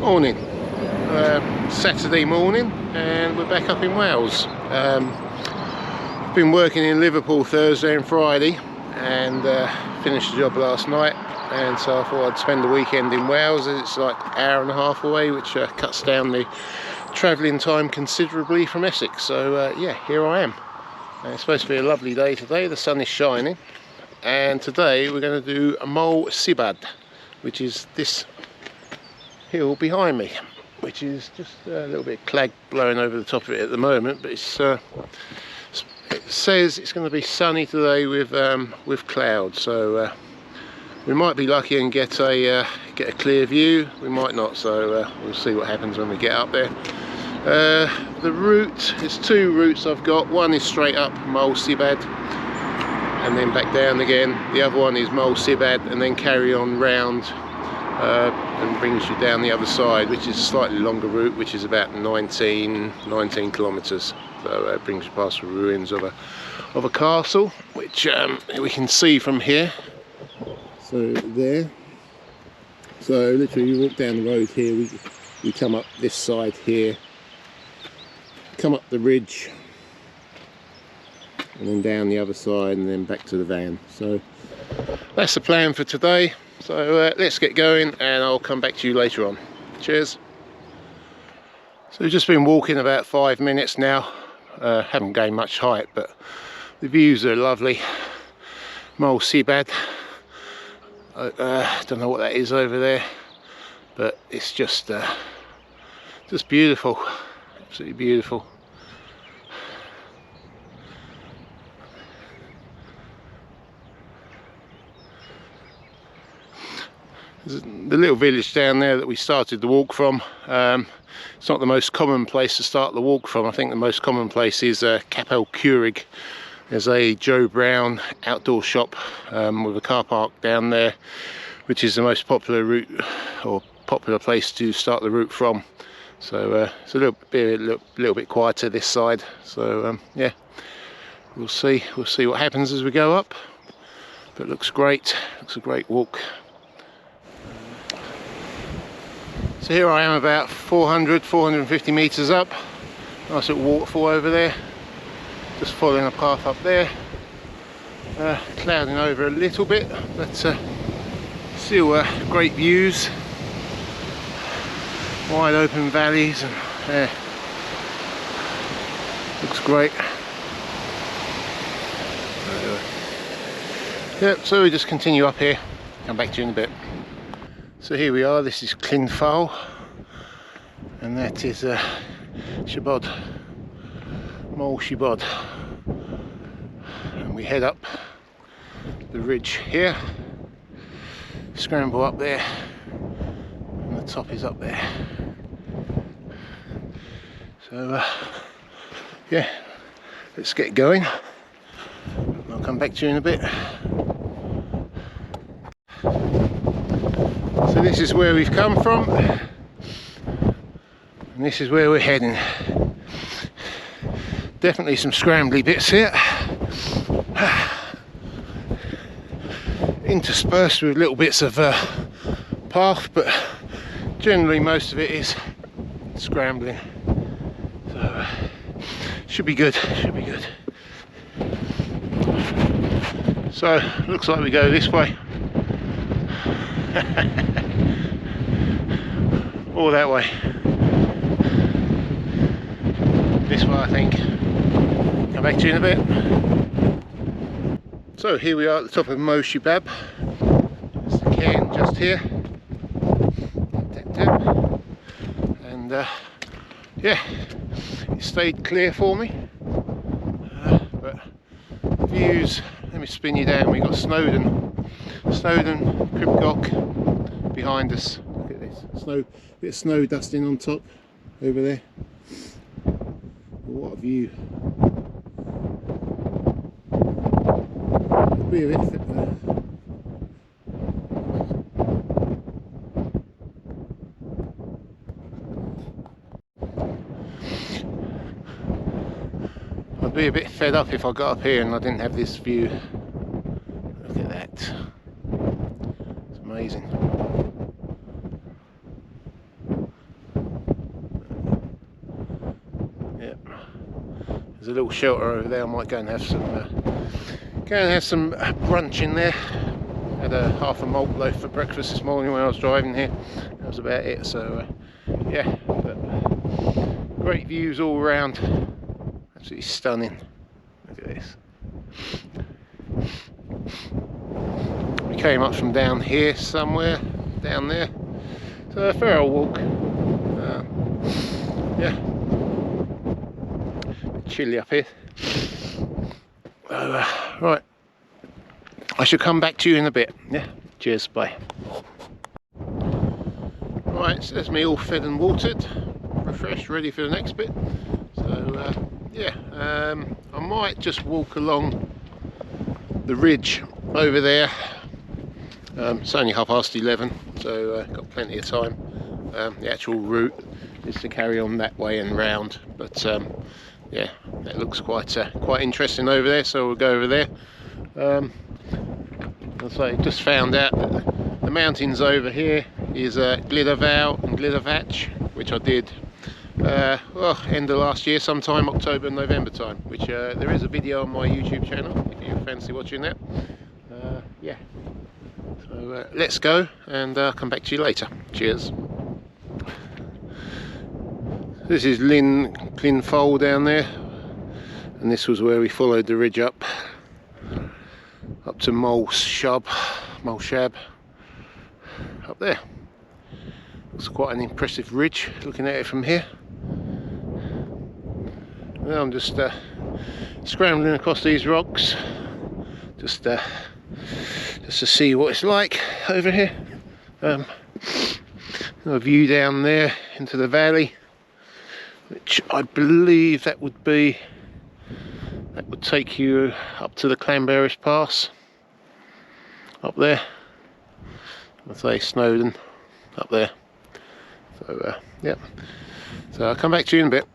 Morning, Saturday morning, and we're back up in Wales. Been working in Liverpool Thursday and Friday, and finished the job last night, and so I thought I'd spend the weekend in Wales. It's like an hour and a half away, which cuts down the travelling time considerably from Essex. So yeah, here I am. It's supposed to be a lovely day today, the sun is shining, and today we're going to do a Moel Siabod, which is this hill behind me, which is just a little bit of clag blowing over the top of it at the moment, but it's it says it's going to be sunny today with clouds, so we might be lucky and get a clear view. We might not, so we'll see what happens when we get up there. The route, there's two routes I've got. One is straight up Moel Siabod and then back down again. The other one is Moel Siabod and then carry on round and brings you down the other side, which is a slightly longer route, which is about 19 kilometres. So it brings you past the ruins of a castle, which we can see from here. So there. So literally you walk down the road here, we come up this side here, come up the ridge, and then down the other side, and then back to the van. So that's the plan for today. So let's get going, and I'll come back to you later on. Cheers. So we've just been walking about 5 minutes now. Haven't gained much height, but the views are lovely. Moel Siabod. Don't know what that is over there, but it's just beautiful, absolutely beautiful. There's the little village down there that we started the walk from. It's not the most common place to start the walk from. I think the most common place is Clogwyn. There's a Joe Brown outdoor shop with a car park down there, which is the most popular route or popular place to start the route from. So it's a little bit quieter this side. So yeah, we'll see what happens as we go up. But it looks great. Looks a great walk. So here I am, about 450 metres up. Nice little waterfall over there. Just following a path up there. Clouding over a little bit, but still great views. Wide open valleys, and looks great. Yep, so we just continue up here. Come back to you in a bit. So here we are, this is Cribau, and that is Siobod, Moel Siabod, and we head up the ridge here, scramble up there, and the top is up there. So yeah, let's get going. I'll come back to you in a bit. So this is where we've come from, and this is where we're heading. Definitely some scrambly bits here, interspersed with little bits of path, but generally most of it is scrambling. So should be good, should be good. So looks like we go this way. Or that way. This way, I think. Come back to you in a bit. So here we are at the top of Moel Siabod. There's the cairn just here. Tap tap. And yeah, it stayed clear for me. But views, let me spin you down. We got Snowdon, Cribau behind us. Look at this, bit of snow dusting on top over there. What a view. It'll be a bit I'd be a bit fed up if I got up here and I didn't have this view. Look at that. It's amazing. There's a little shelter over there. I might go and have some brunch in there. Had a half a malt loaf for breakfast this morning when I was driving here. That was about it. So yeah, but great views all around. Absolutely stunning. Look at this. We came up from down here somewhere, down there. So a fair old walk. Yeah, chilly up here. Right, I shall come back to you in a bit. Yeah, cheers, bye. Right, so there's me all fed and watered, refreshed, ready for the next bit. So yeah, I might just walk along the ridge over there. It's only 11:30, so got plenty of time. The actual route is to carry on that way and round, but yeah, that looks quite interesting over there, so we'll go over there. As I just found out that the mountains over here is Gliddervau and Gliddervatch, which I did well, end of last year, sometime October, November time, which there is a video on my YouTube channel if you fancy watching that. Yeah, so let's go, and I'll come back to you later. Cheers. This is Clinfold down there, and this was where we followed the ridge up to Moel Siabod up there. Looks quite an impressive ridge looking at it from here. Now I'm just scrambling across these rocks just to see what it's like over here. A view down there into the valley, which I believe that would take you up to the Clanberis Pass up there. I'd say Snowdon up there. So yeah, so I'll come back to you in a bit.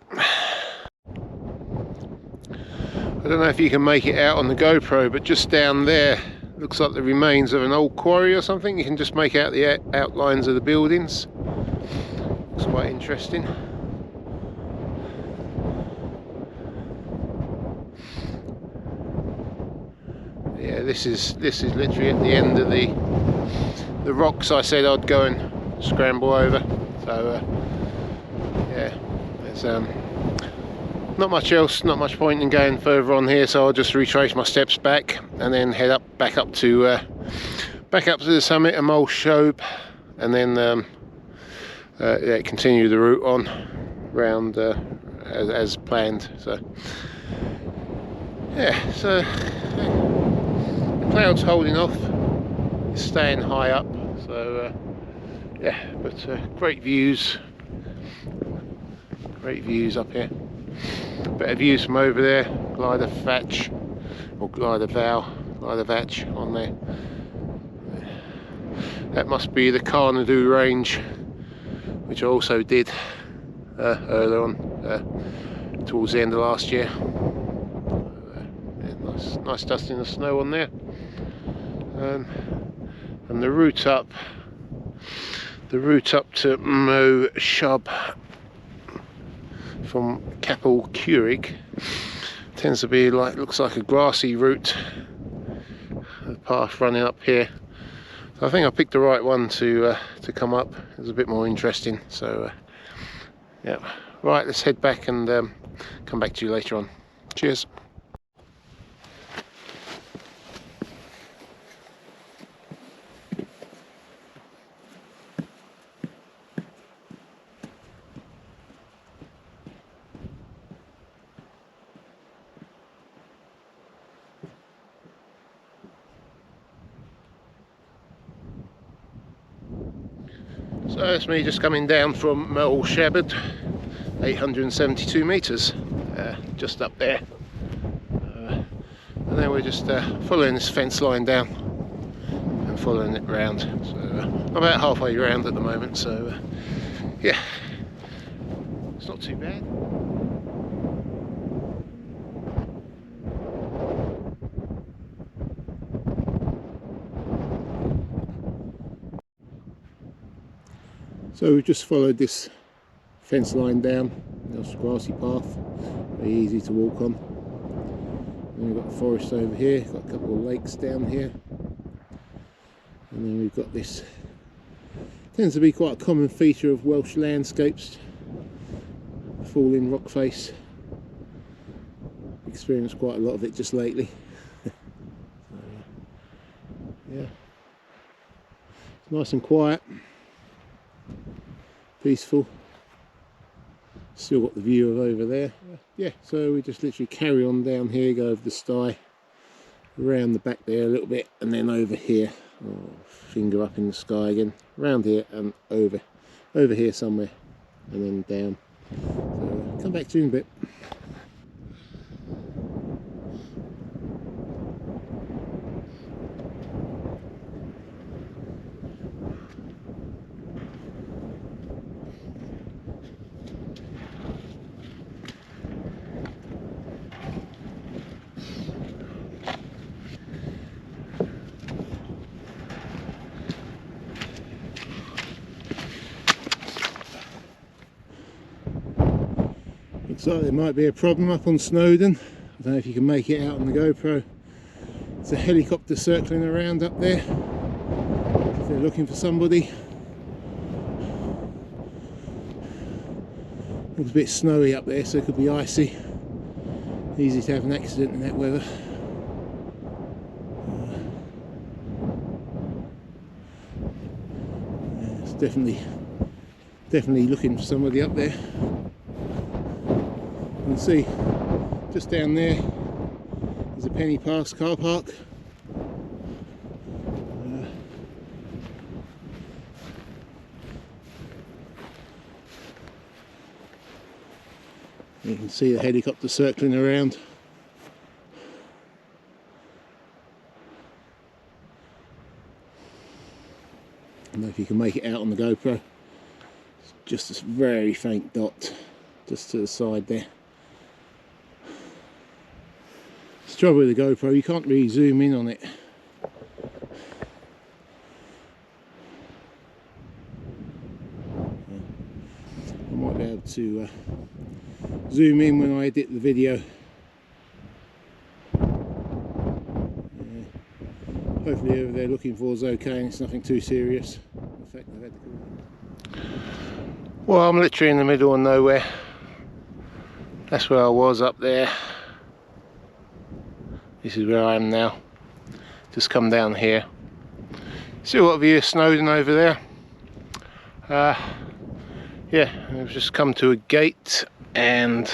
I don't know if you can make it out on the GoPro, but just down there looks like the remains of an old quarry or something. You can just make out the outlines of the buildings. Looks quite interesting. Yeah, this is literally at the end of the rocks I said I'd go and scramble over. So yeah, there's not much else, not much point in going further on here, so I'll just retrace my steps back and then head back up to the summit of Moel Siabod, and then yeah, continue the route on round as planned. So yeah, so the clouds holding off, it's staying high up, so yeah, but great views up here. Better views from over there, Gliddervatch or Gliddervatch on there. That must be the Carnedd range, which I also did earlier on towards the end of last year. Yeah, nice dusting of snow on there. And the route up to Moel Siabod from Capel Curig tends to be looks like a grassy route, the path running up here. So I think I picked the right one to come up. It was a bit more interesting. So yeah, right, let's head back and come back to you later on. Cheers. So that's me just coming down from Moel Siabod, 872 metres, just up there. And then we're just following this fence line down and following it round. So I'm about halfway around at the moment, so yeah, it's not too bad. So we've just followed this fence line down. Nice grassy path, very easy to walk on. And we've got the forest over here, got a couple of lakes down here. And then we've got this, tends to be quite a common feature of Welsh landscapes, falling rock face. Experienced quite a lot of it just lately. So, yeah, it's nice and quiet, peaceful. Still got the view of over there. Yeah, so we just literally carry on down here, go over the sty, around the back there a little bit, and then over here. Oh, finger up in the sky again, around here and over here somewhere, and then down. So come back to you in a bit. Looks like there might be a problem up on Snowdon. I don't know if you can make it out on the GoPro. There's a helicopter circling around up there. If they're looking for somebody. Looks a bit snowy up there, so it could be icy. Easy to have an accident in that weather. Yeah, it's definitely looking for somebody up there. You can see just down there there's a Penny Pass car park. You can see the helicopter circling around. I don't know if you can make it out on the GoPro. It's just this very faint dot just to the side there. It's the trouble with the GoPro, you can't really zoom in on it. I might be able to zoom in when I edit the video. Hopefully whoever they're looking for is okay and it's nothing too serious. In fact, they've had to call. Well, I'm literally in the middle of nowhere. That's where I was up there. This is where I am now. Just come down here. Still got a view of Snowdon over there. Yeah, I've just come to a gate and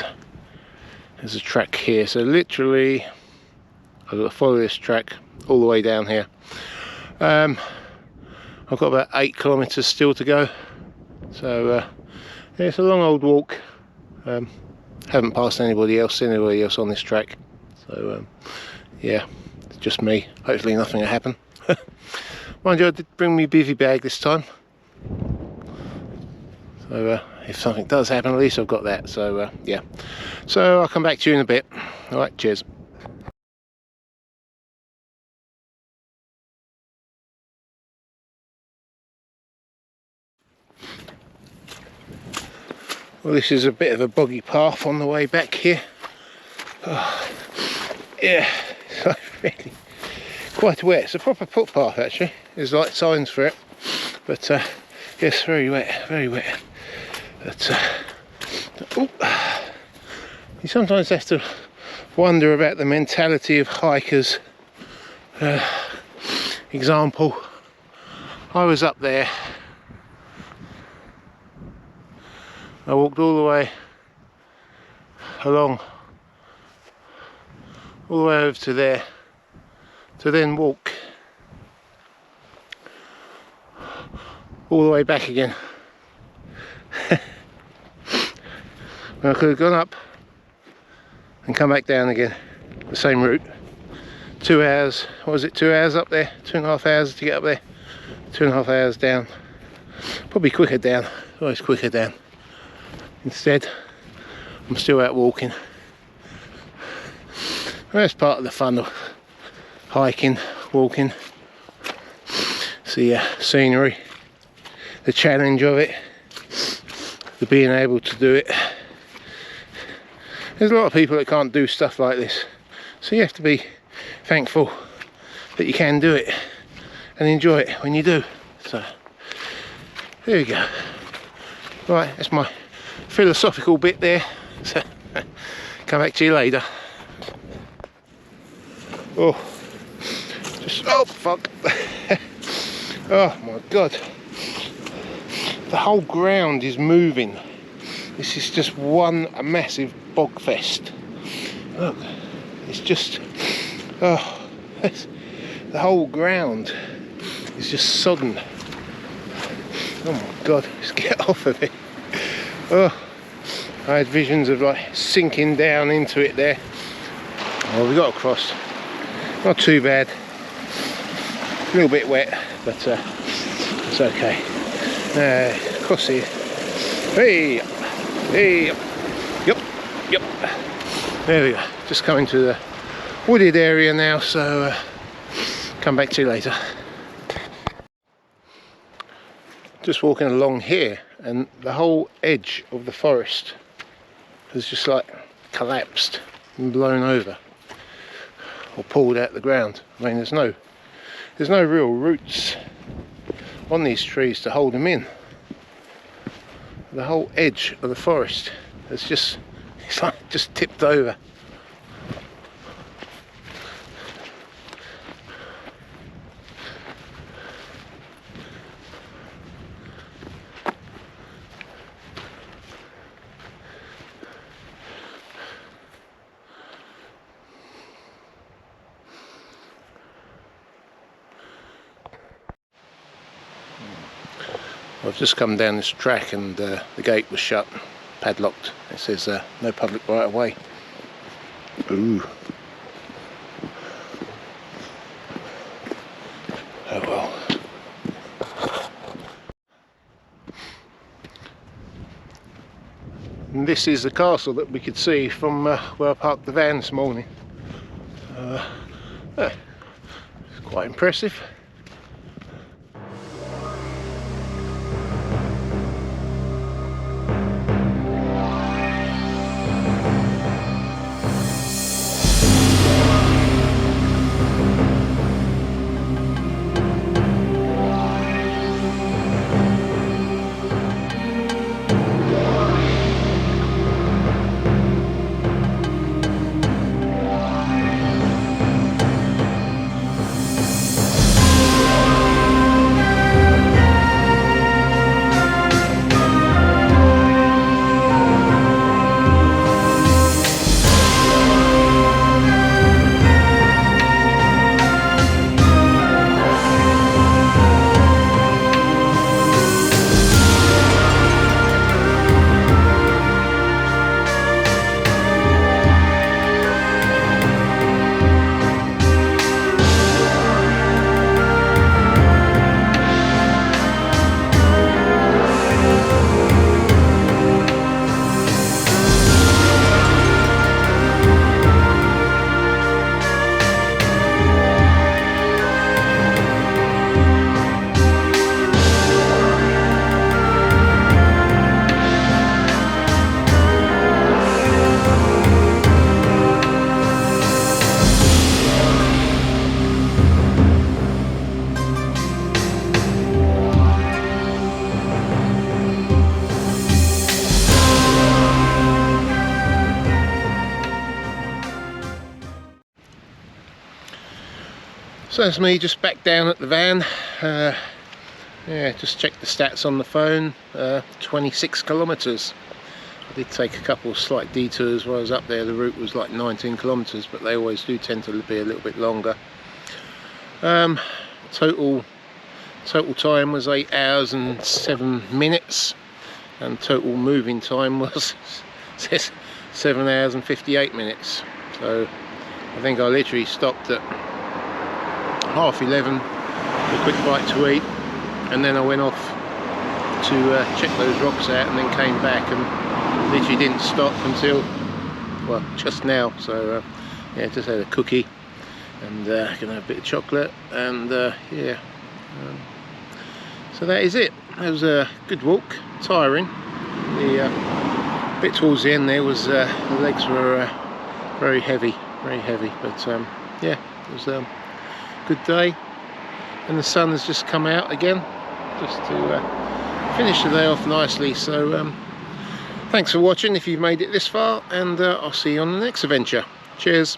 there's a track here. So literally, I've got to follow this track all the way down here. I've got about 8 kilometres still to go. So yeah, it's a long old walk. Haven't passed anybody else on this track. So yeah, it's just me. Hopefully nothing will happen. Mind you, I did bring me bivvy bag this time. So if something does happen, at least I've got that. So yeah, so I'll come back to you in a bit. All right, cheers. Well, this is a bit of a boggy path on the way back here. Oh, yeah, so really quite wet. It's a proper footpath actually. There's like signs for it, but yes, very wet, very wet. But you sometimes have to wonder about the mentality of hikers. Example, I was up there. I walked all the way along, all the way over to there, to then walk all the way back again. I could have gone up and come back down again, the same route. 2 hours, what was it, 2 hours up there, 2.5 hours to get up there, 2.5 hours down. Probably quicker down, always quicker down. Instead, I'm still out walking. Well, that's part of the fun of hiking, walking. It's the scenery, the challenge of it, the being able to do it There's a lot of people that can't do stuff like this, so you have to be thankful that you can do it and enjoy it when you do. So there you go. Right, that's my philosophical bit there. So come back to you later. Oh, oh fuck. Oh my god, the whole ground is moving. This is just one massive bog fest. Look, it's just, oh, the whole ground is just sodden. Oh my god, just get off of it. Oh, I had visions of like sinking down into it there. Well, we got across, not too bad, a little bit wet, but it's okay. Across here, hey, hey, yep, yep, there we go, just coming to the wooded area now, so come back to you later. Just walking along here, and the whole edge of the forest has just like collapsed and blown over, or pulled out the ground. I mean, there's no real roots on these trees to hold them in. The whole edge of the forest has just, it's like just tipped over. I've just come down this track and the gate was shut, padlocked. It says no public right of way. Ooh. Oh well. And this is the castle that we could see from where I parked the van this morning. It's quite impressive. So that's me just back down at the van. Yeah, just checked the stats on the phone. 26 kilometres. I did take a couple of slight detours while I was up there. The route was like 19 kilometres, but they always do tend to be a little bit longer. Total time was 8 hours and 7 minutes, and total moving time was 7 hours and 58 minutes. So I think I literally stopped at 11:30 for a quick bite to eat, and then I went off to check those rocks out, and then came back and literally didn't stop until, well, just now. So yeah, just had a cookie and gonna have a bit of chocolate, and yeah, so that is it. It was a good walk, tiring. The A bit towards the end there was the legs were very heavy, but yeah, it was a good day, and the sun has just come out again just to finish the day off nicely. So thanks for watching if you've made it this far, and I'll see you on the next adventure. Cheers.